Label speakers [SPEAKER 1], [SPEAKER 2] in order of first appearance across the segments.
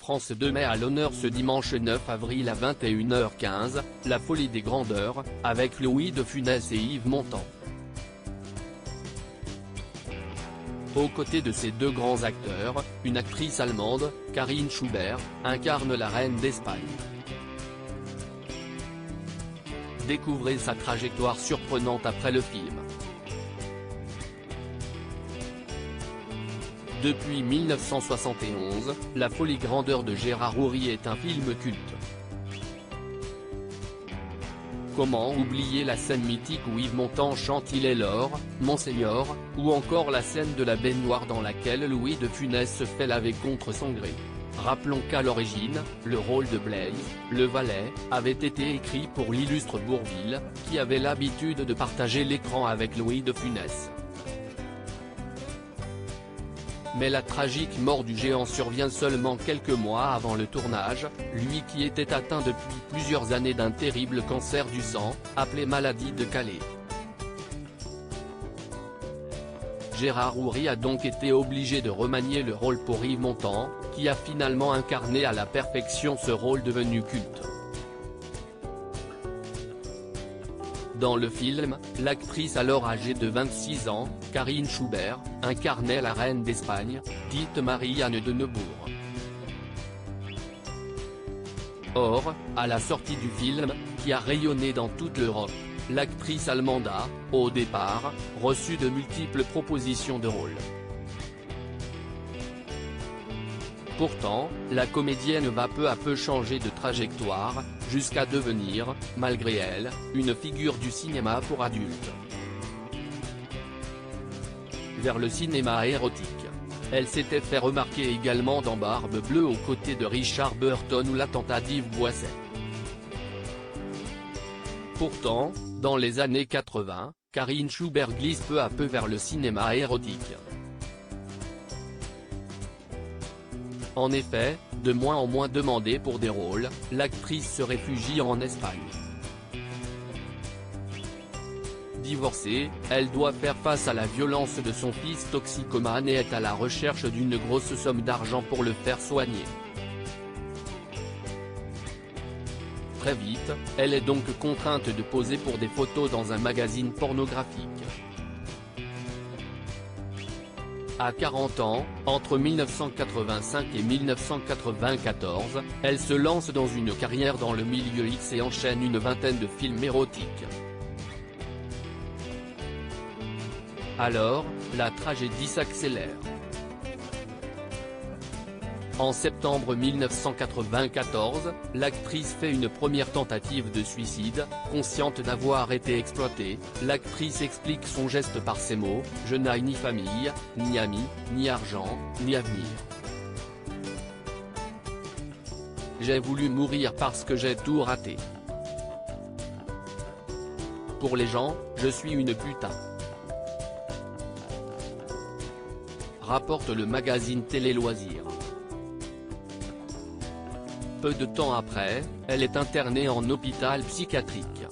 [SPEAKER 1] France 2 met à l'honneur ce dimanche 9 avril à 21h15, La folie des grandeurs, avec Louis de Funès et Yves Montand. Aux côtés de ces deux grands acteurs, une actrice allemande, Karin Schubert, incarne la reine d'Espagne. Découvrez sa trajectoire surprenante après le film. Depuis 1971, La folie grandeur de Gérard Houry est un film culte. Comment oublier la scène mythique où Yves Montand chante Il est l'or, Monseigneur, ou encore la scène de la baignoire dans laquelle Louis de Funès se fait laver contre son gré. Rappelons qu'à l'origine, le rôle de Blaise, le valet, avait été écrit pour l'illustre Bourvil, qui avait l'habitude de partager l'écran avec Louis de Funès. Mais la tragique mort du géant survient seulement quelques mois avant le tournage, lui qui était atteint depuis plusieurs années d'un terrible cancer du sang, appelé maladie de Calais. Gérard Houry a donc été obligé de remanier le rôle pour Yves Montand, qui a finalement incarné à la perfection ce rôle devenu culte. Dans le film, l'actrice alors âgée de 26 ans, Karin Schubert, incarnait la reine d'Espagne, dite Marie-Anne de Neubourg. Or, à la sortie du film, qui a rayonné dans toute l'Europe, l'actrice allemande a, au départ, reçu de multiples propositions de rôle. Pourtant, la comédienne va peu à peu changer de trajectoire, jusqu'à devenir, malgré elle, une figure du cinéma pour adultes. Vers le cinéma érotique. Elle s'était fait remarquer également dans Barbe Bleue aux côtés de Richard Burton ou l'attentat d'Yves Boisset. Pourtant, dans les années 80, Karin Schubert glisse peu à peu vers le cinéma érotique. En effet, de moins en moins demandée pour des rôles, l'actrice se réfugie en Espagne. Divorcée, elle doit faire face à la violence de son fils toxicomane et est à la recherche d'une grosse somme d'argent pour le faire soigner. Très vite, elle est donc contrainte de poser pour des photos dans un magazine pornographique. À 40 ans, entre 1985 et 1994, elle se lance dans une carrière dans le milieu X et enchaîne une vingtaine de films érotiques. Alors, la tragédie s'accélère. En septembre 1994, l'actrice fait une première tentative de suicide, consciente d'avoir été exploitée. L'actrice explique son geste par ces mots: « Je n'ai ni famille, ni amis, ni argent, ni avenir. J'ai voulu mourir parce que j'ai tout raté. Pour les gens, je suis une putain », rapporte le magazine Télé Loisirs. Peu de temps après, elle est internée en hôpital psychiatrique.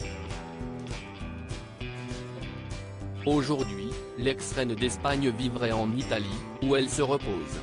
[SPEAKER 1] Aujourd'hui, l'ex-reine d'Espagne vivrait en Italie, où elle se repose.